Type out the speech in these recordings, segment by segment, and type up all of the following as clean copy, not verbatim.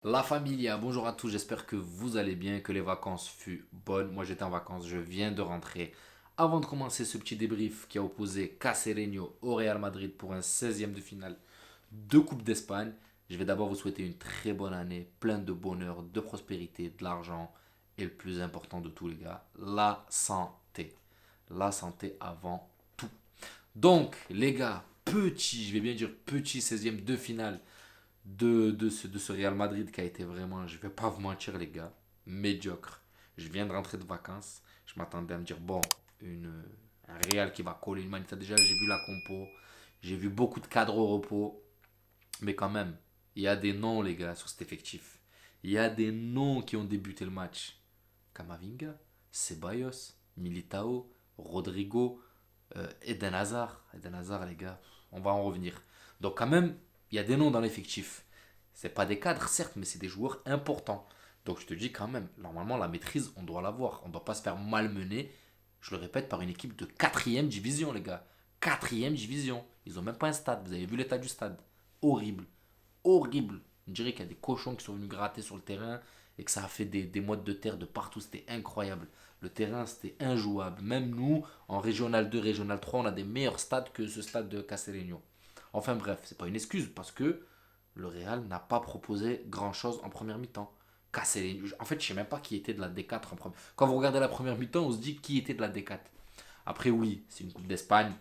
La familia, bonjour à tous, j'espère que vous allez bien, que les vacances furent bonnes. Moi j'étais en vacances, je viens de rentrer. Avant de commencer ce petit débrief qui a opposé Cacereño au Real Madrid pour un 16e de finale de Coupe d'Espagne, je vais d'abord vous souhaiter une très bonne année, pleine de bonheur, de prospérité, de l'argent et le plus important de tous les gars, la santé. La santé avant tout. Donc les gars, petit, je vais bien dire petit 16e de finale de ce Real Madrid qui a été vraiment, je vais pas vous mentir les gars, médiocre. Je viens de rentrer de vacances, je m'attendais à me dire, bon, un Real qui va coller une manita. Déjà, j'ai vu la compo, j'ai vu beaucoup de cadres au repos, mais quand même, il y a des noms les gars sur cet effectif. Il y a des noms qui ont débuté le match. Camavinga, Ceballos, Militao, Rodrigo, Eden Hazard. Eden Hazard, les gars, on va en revenir. Donc, quand même, il y a des noms dans l'effectif. C'est pas des cadres, certes, mais c'est des joueurs importants. Donc, je te dis quand même, normalement, la maîtrise, on doit l'avoir. On ne doit pas se faire malmener, je le répète, par une équipe de quatrième division, les gars. Quatrième division. Ils ont même pas un stade. Vous avez vu l'état du stade. Horrible. Horrible. On dirait qu'il y a des cochons qui sont venus gratter sur le terrain et que ça a fait des mottes de terre de partout. C'était incroyable. Le terrain, c'était injouable. Même nous, en Régional 2, Régional 3, on a des meilleurs stades que ce stade de Castellano. Enfin bref, c'est pas une excuse parce que le Real n'a pas proposé grand-chose en première mi-temps. Castellano, en fait, je sais même pas qui était de la D4 en première. Quand vous regardez la première mi-temps, on se dit qui était de la D4. Après, oui, c'est une Coupe d'Espagne.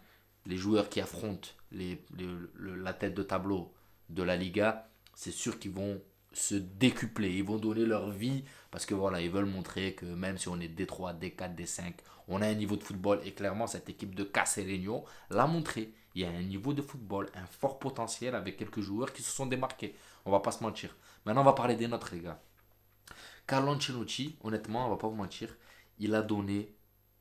Les joueurs qui affrontent la tête de tableau de la Liga, c'est sûr qu'ils vont se décupler. Ils vont donner leur vie parce que voilà, ils veulent montrer que même si on est D3, D4, D5, on a un niveau de football. Et clairement, cette équipe de Cacereño l'a montré. Il y a un niveau de football, un fort potentiel avec quelques joueurs qui se sont démarqués. On va pas se mentir. Maintenant, on va parler des nôtres, les gars. Carlo Ancelotti, honnêtement, on va pas vous mentir, il a donné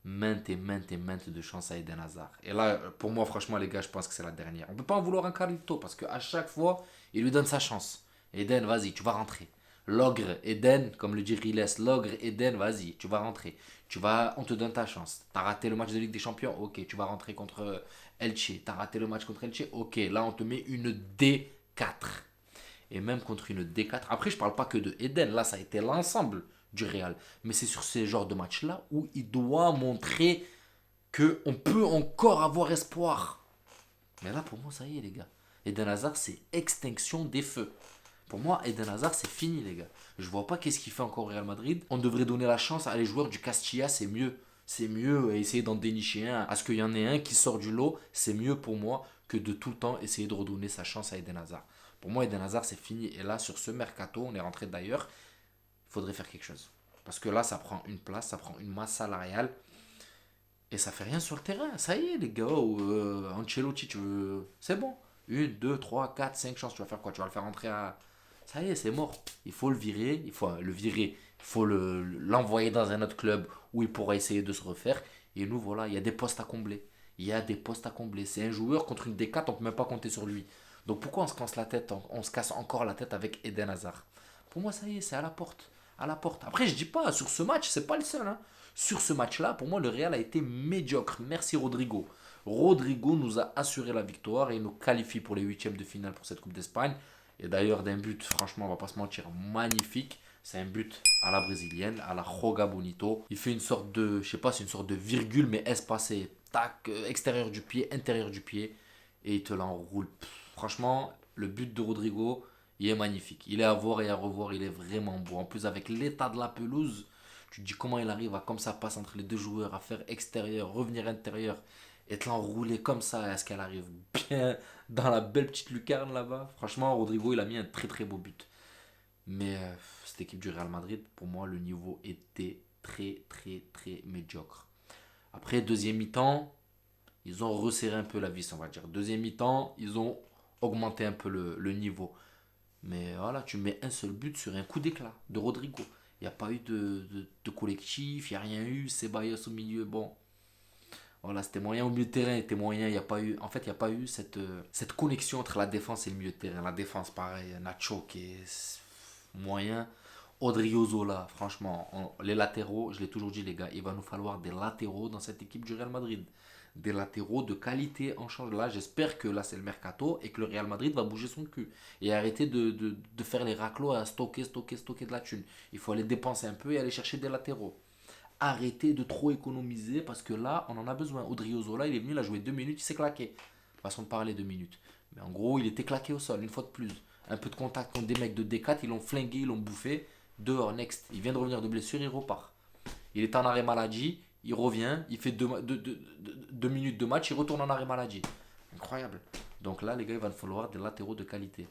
maintes et maintes et maintes de chances à Eden Hazard. Et là, pour moi, franchement, les gars, je pense que c'est la dernière. On ne peut pas en vouloir un Carlito parce qu'à chaque fois, il lui donne sa chance. Eden, vas-y, tu vas rentrer. L'ogre Eden, comme le dit Riles, l'ogre Eden, vas-y, tu vas rentrer. On te donne ta chance. T'as raté le match de Ligue des Champions, ok, tu vas rentrer contre Elche. T'as raté le match contre Elche, ok, là on te met une D4 et même contre une D4. Après, je parle pas que de Eden, là, ça a été l'ensemble du Real. Mais c'est sur ces genres de matchs-là où il doit montrer qu'on peut encore avoir espoir. Mais là, pour moi, ça y est, les gars. Eden Hazard, c'est extinction des feux. Pour moi, Eden Hazard, c'est fini, les gars. Je vois pas qu'est-ce qu'il fait encore au Real Madrid. On devrait donner la chance à les joueurs du Castilla, c'est mieux. C'est mieux essayer d'en dénicher un. À ce qu'il y en ait un qui sort du lot, c'est mieux pour moi que de tout le temps essayer de redonner sa chance à Eden Hazard. Pour moi, Eden Hazard, c'est fini. Et là, sur ce mercato, on est rentré d'ailleurs, il faudrait faire quelque chose. Parce que là, ça prend une place, ça prend une masse salariale. Et ça fait rien sur le terrain. Ça y est, les gars. Ancelotti, tu veux. C'est bon. Une, deux, trois, quatre, cinq chances. Tu vas faire quoi? Tu vas le faire rentrer à. Ça y est, c'est mort. Il faut le virer. Il faut le virer. Il faut l'envoyer dans un autre club où il pourra essayer de se refaire. Et nous, voilà, il y a des postes à combler. Il y a des postes à combler. C'est un joueur contre une D4, on ne peut même pas compter sur lui. Donc pourquoi on se casse la tête, on se casse encore la tête avec Eden Hazard? Pour moi, ça y est, c'est à la porte. À la porte. Après, je dis pas, sur ce match, c'est pas le seul. Hein. Sur ce match-là, pour moi, le Real a été médiocre. Merci Rodrigo. Rodrigo nous a assuré la victoire et nous qualifie pour les huitièmes de finale pour cette Coupe d'Espagne. Et d'ailleurs, d'un but, franchement, on va pas se mentir, magnifique. C'est un but à la brésilienne, à la Joga Bonito. Il fait une sorte de, je sais pas, c'est une sorte de virgule, mais espacée. Tac, extérieur du pied, intérieur du pied. Et il te l'enroule. Franchement, le but de Rodrigo, il est magnifique. Il est à voir et à revoir, il est vraiment beau. En plus, avec l'état de la pelouse, tu te dis comment il arrive à comme ça passe entre les deux joueurs, à faire extérieur, revenir intérieur, et te l'enrouler comme ça, est-ce qu'elle arrive bien dans la belle petite lucarne là-bas. Franchement, Rodrigo, il a mis un très très beau but. Mais cette équipe du Real Madrid, pour moi, le niveau était très très très médiocre. Après, deuxième mi-temps, ils ont resserré un peu la vis, on va dire. Deuxième mi-temps, ils ont augmenté un peu le niveau. Mais voilà, tu mets un seul but sur un coup d'éclat de Rodrigo. Il n'y a pas eu de collectif, il n'y a rien eu. Ceballos au milieu, bon. Voilà, c'était moyen. Au milieu de terrain, était moyen. Il y a pas eu, en fait, il n'y a pas eu cette connexion entre la défense et le milieu de terrain. La défense, pareil. Nacho qui est moyen. Odriozola, franchement, les latéraux, je l'ai toujours dit, les gars, il va nous falloir des latéraux dans cette équipe du Real Madrid. des latéraux de qualité en change. Là, j'espère que là, c'est le mercato et que le Real Madrid va bouger son cul et arrêter de faire les raclos à stocker de la thune. Il faut aller dépenser un peu et aller chercher des latéraux. Arrêtez de trop économiser parce que là, on en a besoin. Odriozola, il est venu, il a joué 2 minutes, il s'est claqué. Façon de parler, 2 minutes. Mais en gros, il était claqué au sol, une fois de plus. Un peu de contact contre des mecs de D4, ils l'ont flingué, ils l'ont bouffé. Dehors, next. Il vient de revenir de blessure, il repart. Il est en arrêt maladie, il revient, il fait 2 minutes de match, il retourne en arrêt maladie. Incroyable. Donc là, les gars, il va falloir des latéraux de qualité.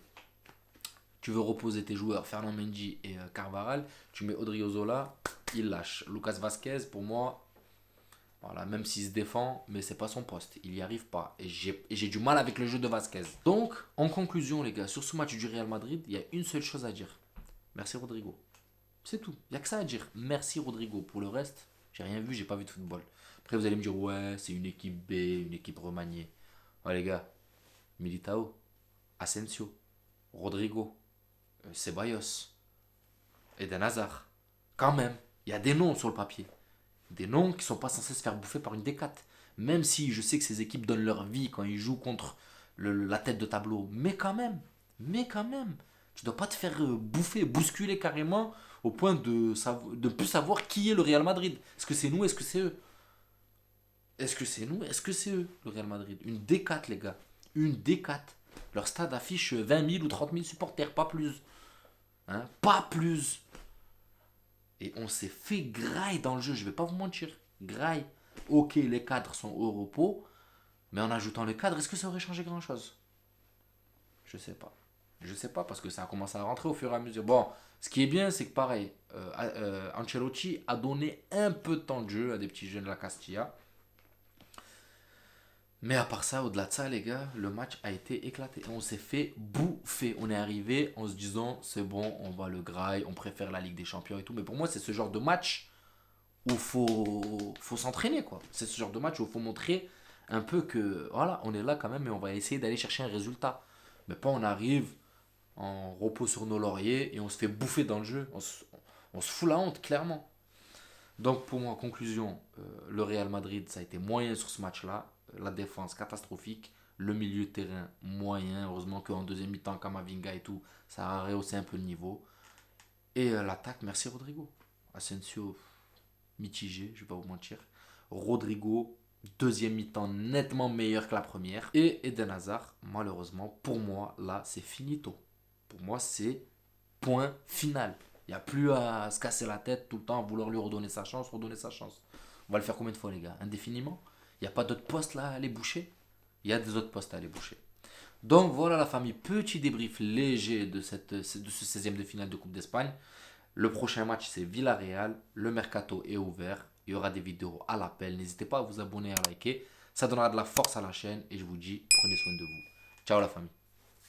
Tu veux reposer tes joueurs, Fernand Mendy et Carvajal, tu mets Odriozola, il lâche. Lucas Vasquez, pour moi, voilà, même s'il se défend, mais c'est pas son poste. Il n'y arrive pas. Et j'ai du mal avec le jeu de Vasquez. Donc, en conclusion, les gars, sur ce match du Real Madrid, il y a une seule chose à dire. Merci Rodrigo. C'est tout. Il n'y a que ça à dire. Merci Rodrigo. Pour le reste, j'ai rien vu, j'ai pas vu de football. Après, vous allez me dire, ouais, c'est une équipe B, une équipe remaniée. Ouais, les gars, Militao, Asensio, Rodrigo, Ceballos, Eden Hazard. Quand même, il y a des noms sur le papier. Des noms qui sont pas censés se faire bouffer par une D4. Même si je sais que ces équipes donnent leur vie quand ils jouent contre la tête de tableau. Mais quand même, tu dois pas te faire bouffer, bousculer carrément au point de plus savoir qui est le Real Madrid. Est-ce que c'est nous, est-ce que c'est eux? Est-ce que c'est nous, est-ce que c'est eux, le Real Madrid? Une D4, les gars. Une D4. Leur stade affiche 20 000 ou 30 000 supporters, pas plus. Hein? Pas plus. Et on s'est fait graille dans le jeu, je vais pas vous mentir. Graille. Ok, les cadres sont au repos, mais en ajoutant les cadres, est-ce que ça aurait changé grand-chose? Je sais pas. Je sais pas parce que ça a commencé à rentrer au fur et à mesure. Bon, ce qui est bien, c'est que pareil, Ancelotti a donné un peu de temps de jeu à des petits jeunes de la Castilla. Mais à part ça, au-delà de ça, les gars, le match a été éclaté. On s'est fait bouffer. On est arrivé en se disant, c'est bon, on va le graille, on préfère la Ligue des Champions et tout. Mais pour moi, c'est ce genre de match où faut s'entraîner, quoi. C'est ce genre de match où il faut montrer un peu que, voilà, on est là quand même et on va essayer d'aller chercher un résultat. Mais pas on arrive en repos sur nos lauriers et on se fait bouffer dans le jeu. On se fout la honte, clairement. Donc pour moi, en conclusion, le Real Madrid, ça a été moyen sur ce match-là. La défense catastrophique, le milieu de terrain moyen. Heureusement qu'en deuxième mi-temps, Kamavinga et tout, ça a rehaussé un peu le niveau. Et l'attaque, merci Rodrigo. Asensio, mitigé, je vais pas vous mentir. Rodrigo, deuxième mi-temps nettement meilleur que la première. Et Eden Hazard, malheureusement, pour moi, là, c'est finito. Pour moi, c'est point final. Il n'y a plus à se casser la tête tout le temps à vouloir lui redonner sa chance, redonner sa chance. On va le faire combien de fois, les gars? Indéfiniment? Il n'y a pas d'autres postes là à aller boucher? Il y a des autres postes à aller boucher. Donc voilà la famille, petit débrief léger de ce 16e de finale de Coupe d'Espagne. Le prochain match c'est Villarreal, le mercato est ouvert, il y aura des vidéos à l'appel, n'hésitez pas à vous abonner et à liker, ça donnera de la force à la chaîne et je vous dis prenez soin de vous. Ciao la famille.